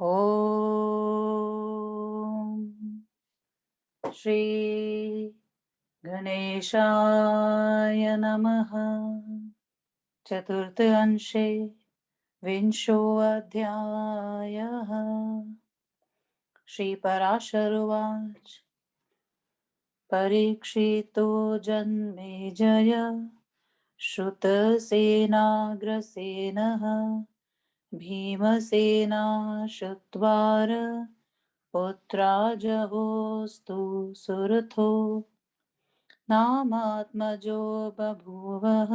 ॐ श्री गणेशाय नमः। चतुर्थ अंशे विंशोऽध्यायः। श्रीपराशर उवाच। परीक्षितो जन्मेजय श्रुतसेनाग्रसेनः भीमसेनाशत्वार पुत्राजगोस्तु सुरथो नामात्मजो बभूवः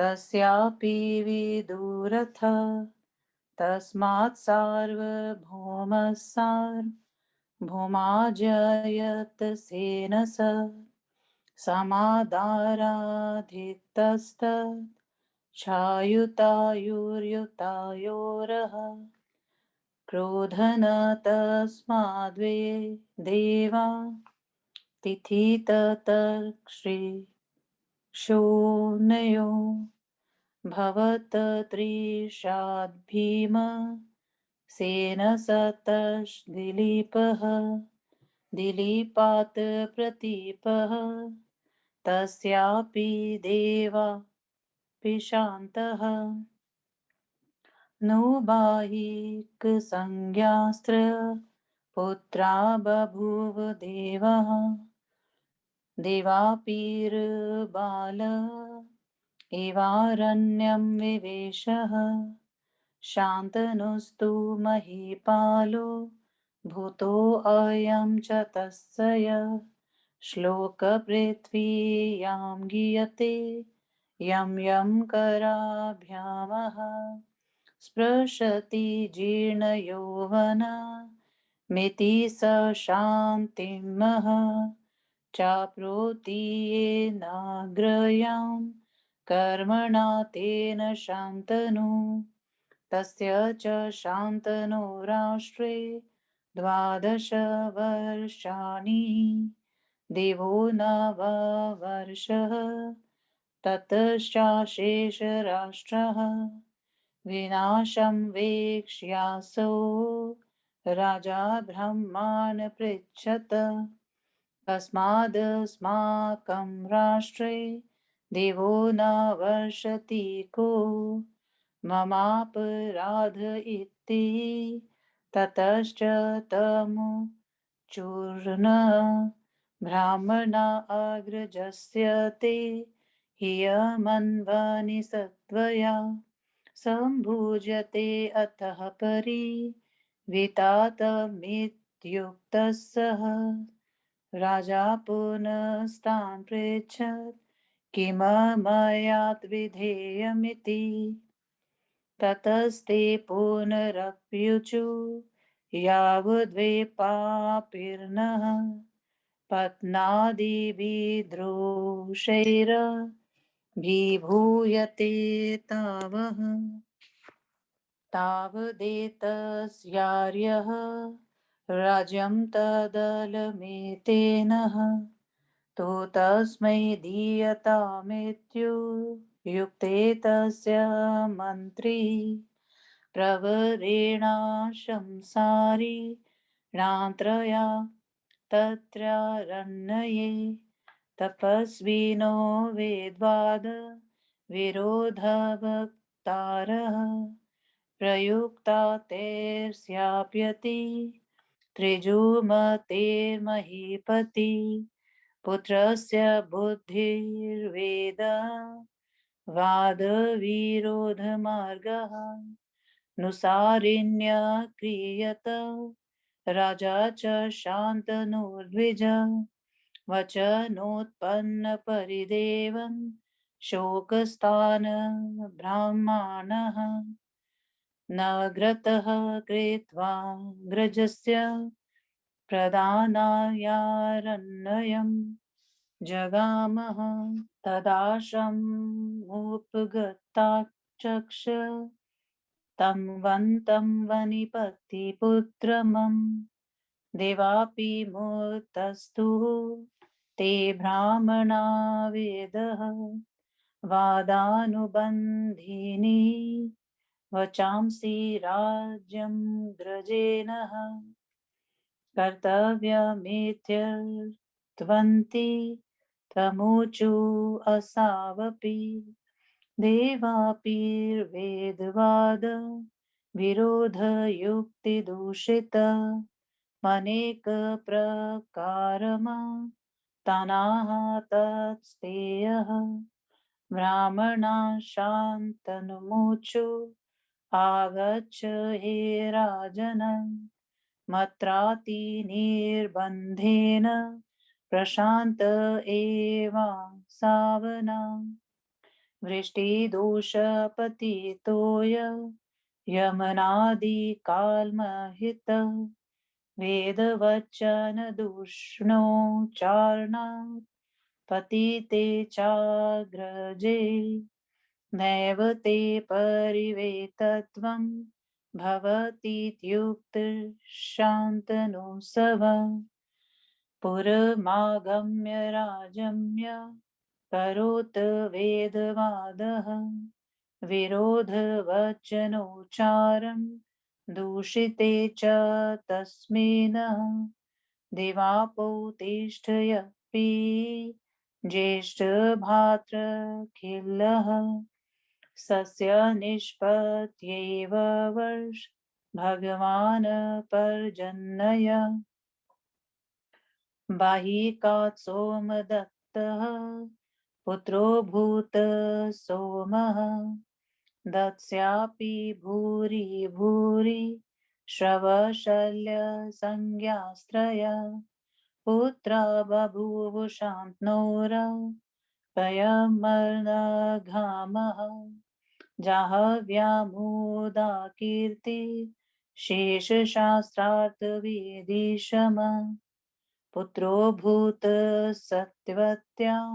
तस्यापि विदुरथ तस्मात् सार्वभौमः सार्वभौमाजयत सेनस समादाराधितस्तत् छायुतायुर्युतायोरः क्रोधन तस्माद्वे देवा तिथिततक्षि शून्यो भवतत्रिशाद्भीम सेनसतश्दिलीपः दिलीपात् प्रतीपः तस्यापि देवा पिशान्तः नौबाहिकसंज्ञास्त्र पुत्रा बभूव देवः देवापीर्बाल एवारण्यं विवेशः शान्तनुस्तु महीपालो भूतोऽयं च तस्य श्लोकपृथ्वीयां गीयते यं यं कराभ्यामः स्पृशति जीर्णयौवना मिति स शान्तिमः चाप्नोति येनाग्रयां कर्मणा तेन शान्तनु तस्य च शान्तनो राष्ट्रे 12 वर्षाणि देवो न ववर्षः ततश्चाशेषराष्ट्रः विनाशं वेक्ष्यासो राजा ब्रह्मान् पृच्छत कस्मादस्माकं राष्ट्रे देवो न वर्षति को ममापराध इति ततश्च तमुचूर्न ब्राह्मणा अग्रजस्य ते ह्यमन्वनि सत्वया सम्भुजते अतः परि वितातमित्युक्तः सः राजा पुनस्तान् पृच्छत् किममयाद्विधेयमिति ततस्ते पुनरप्युचु यावद्वेपापिर्नः पत्नादिभिद्रोषैरभिभूयते तावः तावदेतस्यार्यः राज्यं तदलमेतेनः तु तस्मै दीयतामित्युक्ते तस्य मन्त्री प्रवरेणाशंसारी णान्त्रया तत्रारण्ये तपस्विनो वेद्वाद विरोधवक्तारः प्रयुक्ता तैर्स्याप्यति त्रिजुमतेर्महीपति पुत्रस्य बुद्धिर्वेद वादविरोधमार्गः नुसारिण्य क्रियत राजा च शान्तनुर्द्विज वचनोत्पन्न परिदेवं शोकस्तान् ब्राह्मणः नग्रतः कृत्वा ग्रजस्य प्रदानायारण्यं जगामः तदाश्रमुपगताच्चक्ष तं वन्तं वनिपतिपुत्रमं देवापि मुतस्तु ते ब्राह्मणा वेदः वादानुबन्धिनी वचांसि राज्यं ग्रजेनः कर्तव्यमित्यर्त्वन्ति त्वमुचु असावपि देवापिर्वेदवाद विरोधयुक्तिदूषित अनेक प्रकारमा तनाः तत्स्तेयः ब्राह्मणा शान्तनुमुचु आगच्छ हे राजन् मत्राति निर्बन्धेन प्रशान्त एवासावना वृष्टिदोषपतितोय यमनादिकाल्महित वेदवचनदूष्णोच्चारणात् पतिते चाग्रजे नैव ते परिवेतत्वं भवतीत्युक्तशान्तनुसव पुरमागम्य राजम्य करोत् वेदवादः विरोधवचनोच्चारं दूषिते च तस्मिन् दिवापोत्तिष्ठयपि ज्येष्ठभातृखिलः सस्य निष्पत्त्यैव वर्ष भगवान् पर्जन्य बाहिकात् सोमदत्तः पुत्रो भूत सोमः दत्स्यापि भूरि भूरि श्रवशल्यसंज्ञास्त्रया पुत्रा बभूवुषान्तनोरा पयमर्णघामः जाहव्यामुदा कीर्ति शेषशास्त्रार्थविदिशम पुत्रो भूत सत्यवत्यां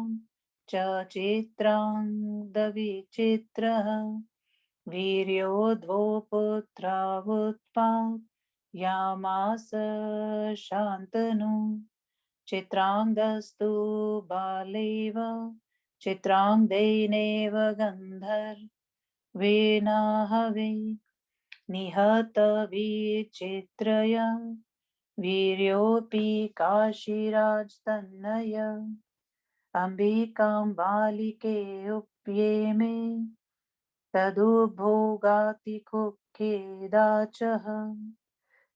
च चित्राङ्गदविचित्रः वीर्यो द्वौ पुत्रावुत्पादयामास शान्तनु चित्राङ्गस्तु बालैव चित्राङ्गदैनेव गन्धर्वेणाहवे निहतविचित्रया वीर्योऽपि काशीराजतनय अम्बिकां बालिके उप्येमे तदुभोगातिकुखेदाचः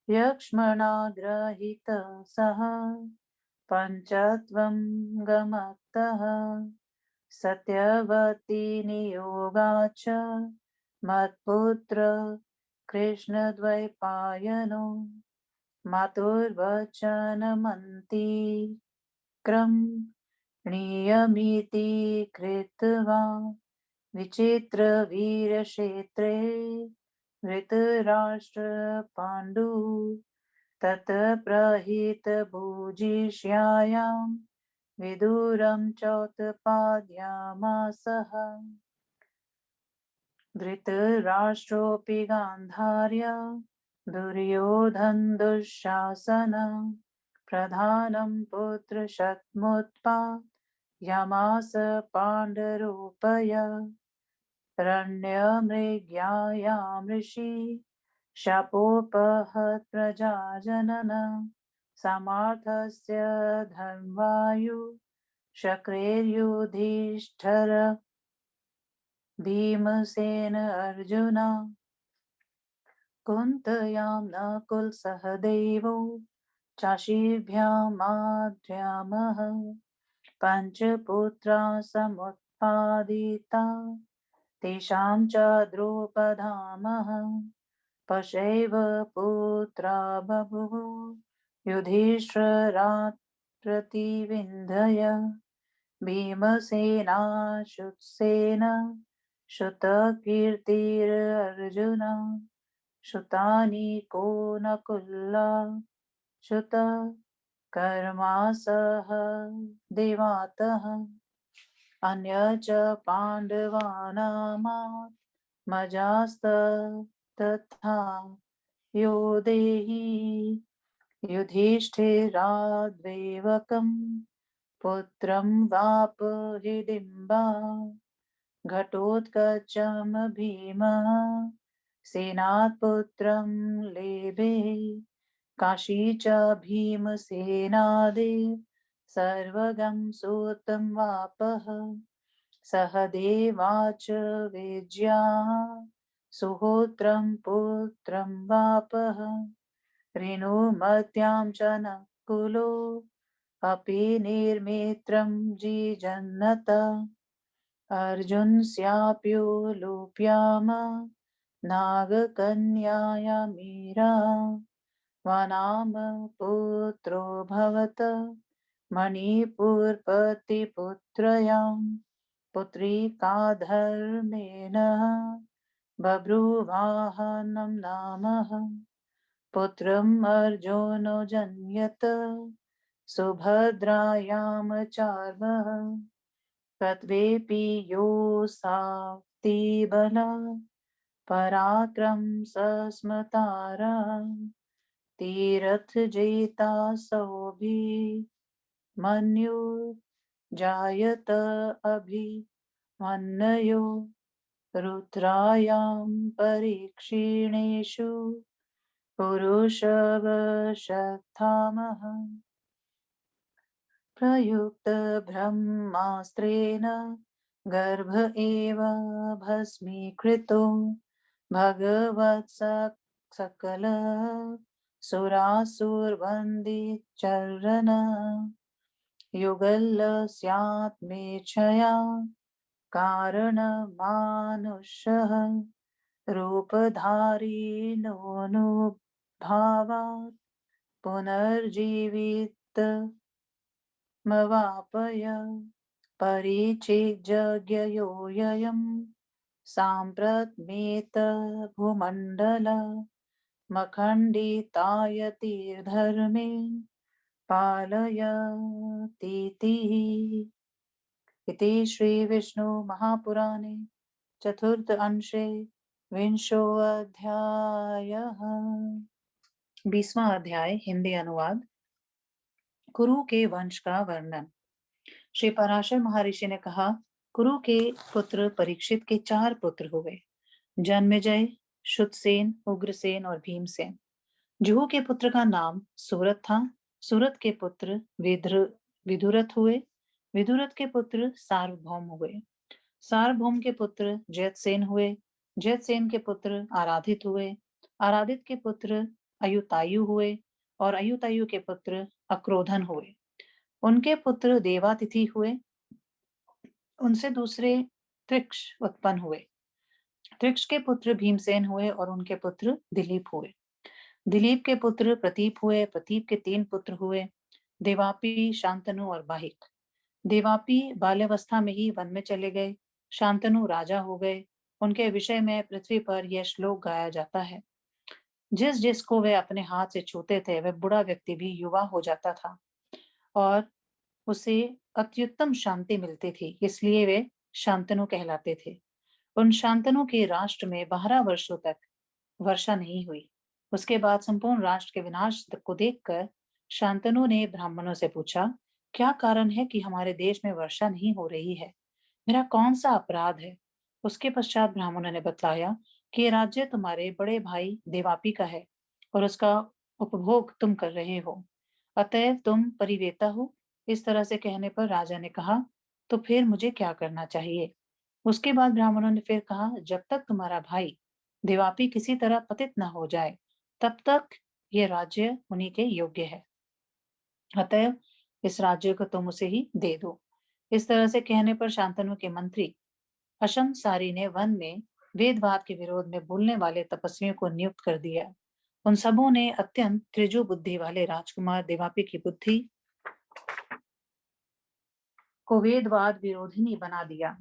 यक्ष्मणा गृहीत सः पञ्चत्वं गमतः सत्यवती नियोगा च मत्पुत्र कृष्णद्वैपायनो मातुर्वचनमन्तिक्रम नियमिति कृत्वा विचित्रवीर्यक्षेत्रे धृतराष्ट्रपाण्डु तत्प्रहितभुजिष्यायां विदुरं चोत्पादयामासः धृतराष्ट्रोऽपि गान्धार्या दुर्योधनदुःशासन प्रधानं पुत्रशतमुत्पादयामास पाण्डुरूपय रण्यमृग्यायामृषि शापोपहत्प्रजाजनन समार्थस्य धर्मवायु शक्रैर्युधिष्ठर भीमसेन अर्जुन कुन्तयां नकुलसहदेवो चाशीभ्यामाद्र्यामः पञ्चपुत्रा समुत्पादिता तेषां च द्रौपदामः पशैव पुत्रा बभुः युधिष्ठिरात् प्रतिविन्ध्य भीमसेनाच्युतसेन श्रुतकीर्तिरर्जुन श्रुतानि को नकुलाच्युत कर्मासः देवातः अन्य च पाण्डवानामात्मजास्तथा यो देहि युधिष्ठिराद्वैवकं पुत्रं वाप हिडिम्बा घटोत्कचं भीमः सेनात् पुत्रं लेभे काशी च भीमसेनादे सर्वगं सूतं वापः सह देवाच विज्ञा सुहोत्रं पुत्रं वापः रेणुमत्यां च नकुलो अपि निर्मित्रं जिजन्नत अर्जुनस्याप्युलूप्याम नागकन्यायामीरा वनाम पुत्रो भवत मणिपुरपतिपुत्रयां पुत्री का धर्मेण बभ्रुवाहनं नामः पुत्रम् अर्जुनो जन्यत सुभद्रायां चार्वः तत्वेऽपि योऽसाति बला पराक्रम सस्मतारा तीरथ जेता सौभि मन्यु जायत अभि मन्नयो रुद्रायां परीक्षिणेषु पुरुषवशत्थामः प्रयुक्त ब्रह्मास्त्रेण गर्भ एव भस्मीकृतो भगवत् सकल सुरासुरवन्दिचरण युगलस्यात्मेच्छया कारणमानुषः रूपधारिणोऽनुभावात् पुनर्जीवित मवापय परिचिज्जगयोऽयं साम्प्रतमेत भूमण्डल मखण्डितायतिर्धर्मे पालयतीति इति श्री विष्णु महापुराणे चतुर्थ अंशे विंशोऽध्यायः 20वां अध्याय हिंदी अनुवाद कुरु के वंश का वर्णन। श्री पराशर महर्षि ने कहा, कुरु के पुत्र परीक्षित के 4 पुत्र हुए, जन्मेजय, शुतसेन, उग्रसेन और भीमसेन। जुहू के पुत्र का नाम सूरत था। सूरत के पुत्र विदुरथ हुए। विदुरथ के पुत्र सार्वभौम हुए। सार्वभौम के पुत्र जयतसेन हुए। जयतसेन के पुत्र आराधित हुए। आराधित के पुत्र अयुतायु हुए और अयुतायु के पुत्र अक्रोधन हुए। उनके पुत्र देवातिथि हुए। उनसे दूसरे त्रिक्ष उत्पन्न हुए। त्रिक्ष के पुत्र भीमसेन हुए और उनके पुत्र दिलीप हुए। दिलीप के पुत्र प्रतीप हुए। प्रतीप के 3 पुत्र हुए, देवापी, शांतनु और बाहिक। देवापी बाल्यावस्था में ही वन में चले गए। शांतनु राजा हो गए। उनके विषय में पृथ्वी पर यह श्लोक गाया जाता है, जिस जिसको वे अपने हाथ से छूते थे वह बूढ़ा व्यक्ति भी युवा हो जाता था और उसे अत्युत्तम शांति मिलती थी, इसलिए वे शांतनु कहलाते थे। उन शांतनु के राष्ट्र में 12 वर्षों तक वर्षा नहीं हुई। उसके बाद संपूर्ण राष्ट्र के विनाश को देखकर शांतनु ने ब्राह्मणों से पूछा, क्या कारण है कि हमारे देश में वर्षा नहीं हो रही है? मेरा कौन सा अपराध है? उसके पश्चात ब्राह्मणों ने बतलाया कि ये राज्य तुम्हारे बड़े भाई देवापी का है और उसका उपभोग तुम कर रहे हो, अतएव तुम परिवेता हो। इस तरह से कहने पर राजा ने कहा, तो फिर मुझे क्या करना चाहिए? उसके बाद ब्राह्मणों ने फिर कहा, जब तक तुम्हारा भाई देवापी किसी तरह पतित न हो जाए तब तक यह राज्य उन्हीं के योग्य है, अतएव इस राज्य को तुम उसे ही दे दो। इस तरह से कहने पर शांतनु के मंत्री अशंसारी ने वन में वेदवाद के विरोध में बोलने वाले तपस्वियों को नियुक्त कर दिया। उन सबों ने अत्यंत त्रिजु बुद्धि वाले राजकुमार देवापी की बुद्धि को वेदवाद विरोधिनी बना दिया।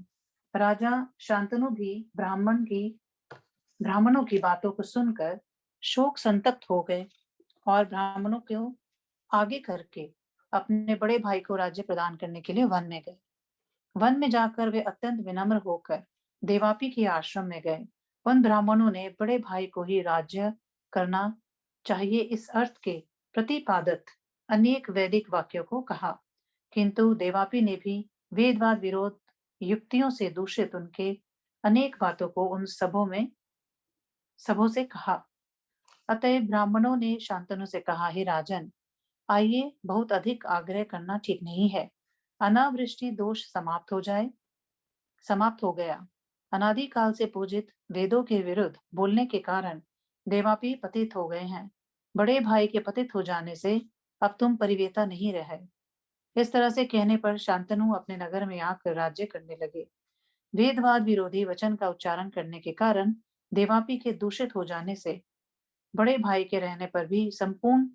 राजा शांतनु भी ब्राह्मणों की बातों को सुनकर शोक संतप्त हो गए और ब्राह्मणों को आगे करके अपने बड़े भाई को राज्य प्रदान करने के लिए वन में गए। वन में जाकर वे अत्यंत विनम्र होकर देवापी के आश्रम में गए। उन ब्राह्मणों ने बड़े भाई को ही राज्य करना चाहिए इस अर्थ के प्रतिपादक अनेक वैदिक वाक्यों को कहा, किंतु देवापी ने भी वेदवाद विरोध युक्तियों से दूषित उनके अनेक बातों को उन सबों में सबों से कहा। अतएव ब्राह्मणों ने शांतनु से कहा, हे राजन, आइए, बहुत अधिक आग्रह करना ठीक नहीं है। अनावृष्टि दोष समाप्त हो गया। अनादि काल से पूजित वेदों के विरुद्ध बोलने के कारण देवापि पतित हो गए हैं। बड़े भाई के पतित हो जाने से अब तुम परिवेता नहीं रहे। इस तरह से कहने पर शांतनु अपने नगर में आकर राज्य करने लगे। वेदवाद विरोधी वचन का उच्चारण करने के कारण देवापि के दूषित हो जाने से बड़े भाई के रहने पर भी संपूर्ण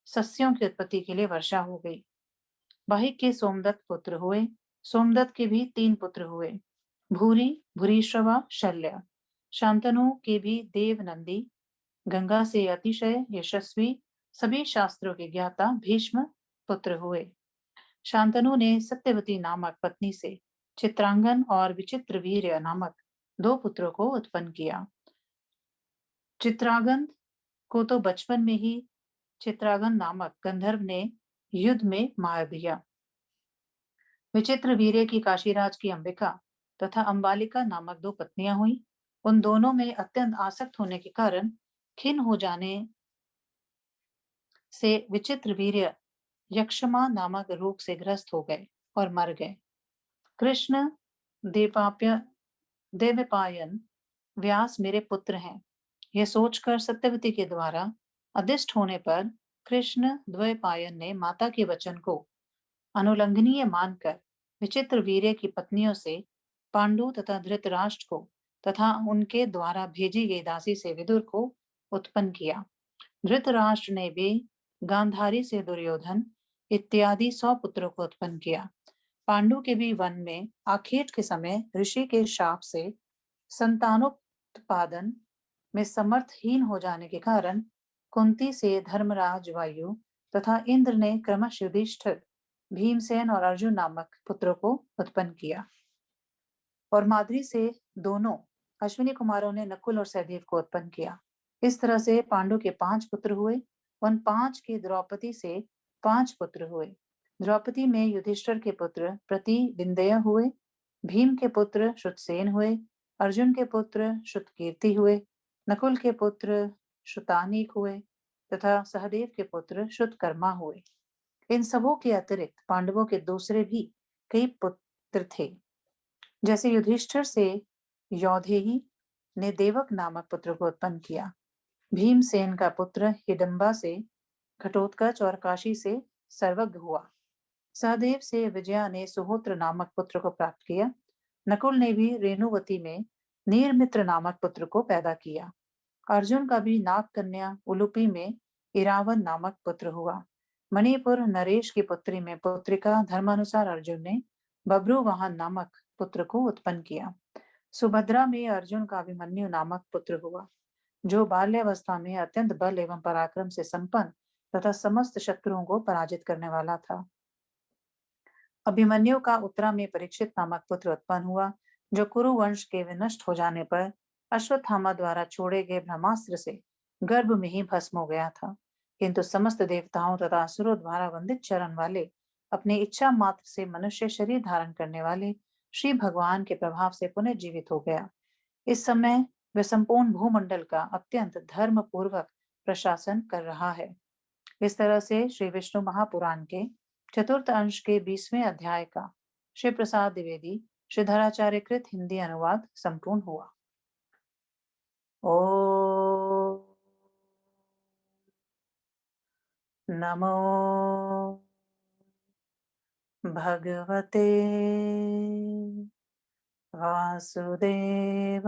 सस्यों की उत्पत्ति के लिए वर्षा हो गई। वाहिक के सोमदत्त पुत्र हुए। सोमदत्त के भी 3 पुत्र हुए, भूरी, भूरिश्रवा, शल्य। शांतनु के भी देवनंदी, गंगा से अतिशय यशस्वी, सभी शास्त्रों के ज्ञाता भीष्म पुत्र हुए। शांतनु ने सत्यवती नामक पत्नी से चित्रांगन और विचित्रवीर्य नामक 2 पुत्रों को उत्पन्न किया। चित्रांगन को तो बचपन में ही चित्रांगन नामक गंधर्व ने युद्ध में मार दिया। विचित्र वीर्य की काशीराज की अंबिका तथा अंबालिका नामक 2 पत्नियां हुई। उन दोनों में अत्यंत आसक्त होने के कारण खिन्न हो जाने से विचित्र वीर्य यक्षमा नामक रोग से ग्रस्त हो गए और मर गए। कृष्ण देवाप्य देवपायन व्यास मेरे पुत्र हैं, यह सोचकर सत्यवती के द्वारा अदिष्ट होने पर कृष्ण द्वैपायन ने माता के वचन को अनुल्लंघनीय मानकर विचित्र वीर्य की पत्नियों से पांडु तथा धृतराष्ट्र को तथा उनके द्वारा भेजी गई दासी से विदुर को उत्पन्न किया। धृतराष्ट्र ने भी गांधारी से दुर्योधन इत्यादि 100 पुत्रों को उत्पन्न किया। पांडु के भी वन में आखेट के समय ऋषि के शाप से संतानोत्पादन में समर्थहीन हो जाने के कारण कुंती से धर्मराज वायु तथा इंद्र ने क्रमश युधिष्ठिर, भीमसेन और अर्जुन नामक पुत्रों को उत्पन्न किया। और माद्री से दोनों अश्विनी कुमारों ने नकुल और सहदेव को उत्पन्न किया। इस तरह से पांडु के 5 पुत्र हुए। उन 5 के द्रौपदी से 5 पुत्र हुए। द्रौपदी में युधिष्ठिर के पुत्र प्रतिविंदय हुए, भीम के पुत्र श्रुतसेन हुए, अर्जुन के पुत्र श्रुतकीर्ति हुए, नकुल के पुत्र श्रुतानीक हुए तथा सहदेव के पुत्र श्रुतकर्मा हुए। इन सबों के अतिरिक्त पांडवों के दूसरे भी कई पुत्र थे। जैसे युधिष्ठिर से यौधेही ने देवक नामक पुत्र को उत्पन्न किया। भीमसेन का पुत्र हिडम्बा से घटोत्कच और काशी से सर्वज्ञ हुआ। सहदेव से विजया ने सुहोत्र नामक पुत्र को प्राप्त किया। नकुल ने भी रेणुवती में नीरमित्र नामक पुत्र को पैदा किया। अर्जुन का भी नाग कन्या उलुपी में इरावन नामक पुत्र हुआ। मणिपुर नरेश की पुत्री में पुत्रिका धर्मानुसार अर्जुन ने बब्रुवाहन नामक पुत्र को उत्पन्न किया। सुभद्रा में अर्जुन का अभिमन्यु नामक पुत्र हुआ, जो बाल्यावस्था में अत्यंत बल एवं पराक्रम से संपन्न तथा समस्त शत्रुओं को पराजित करने वाला था। अभिमन्यु का उत्तरा में परीक्षित नामक पुत्र उत्पन्न हुआ, जो कुरु वंश के विनष्ट हो जाने पर अश्वत्थामा द्वारा छोड़े गए ब्रह्मास्त्र से गर्भ में ही भस्म हो गया था। किंतु समस्त देवताओं तथा असुरों द्वारा वंदित चरण वाले, अपनी इच्छा मात्र से मनुष्य शरीर धारण करने वाले श्री भगवान के प्रभाव से पुनर्जीवित हो गया। इस समय वह संपूर्ण भूमंडल का अत्यंत धर्म पूर्वक प्रशासन कर रहा है। इस तरह से श्री विष्णु महापुराण के चतुर्थ अंश के 20वें अध्याय का श्री प्रसाद द्विवेदी श्रीधराचार्य कृत हिंदी अनुवाद संपूर्ण हुआ। ओ नमो भगवते वासुदेवाय।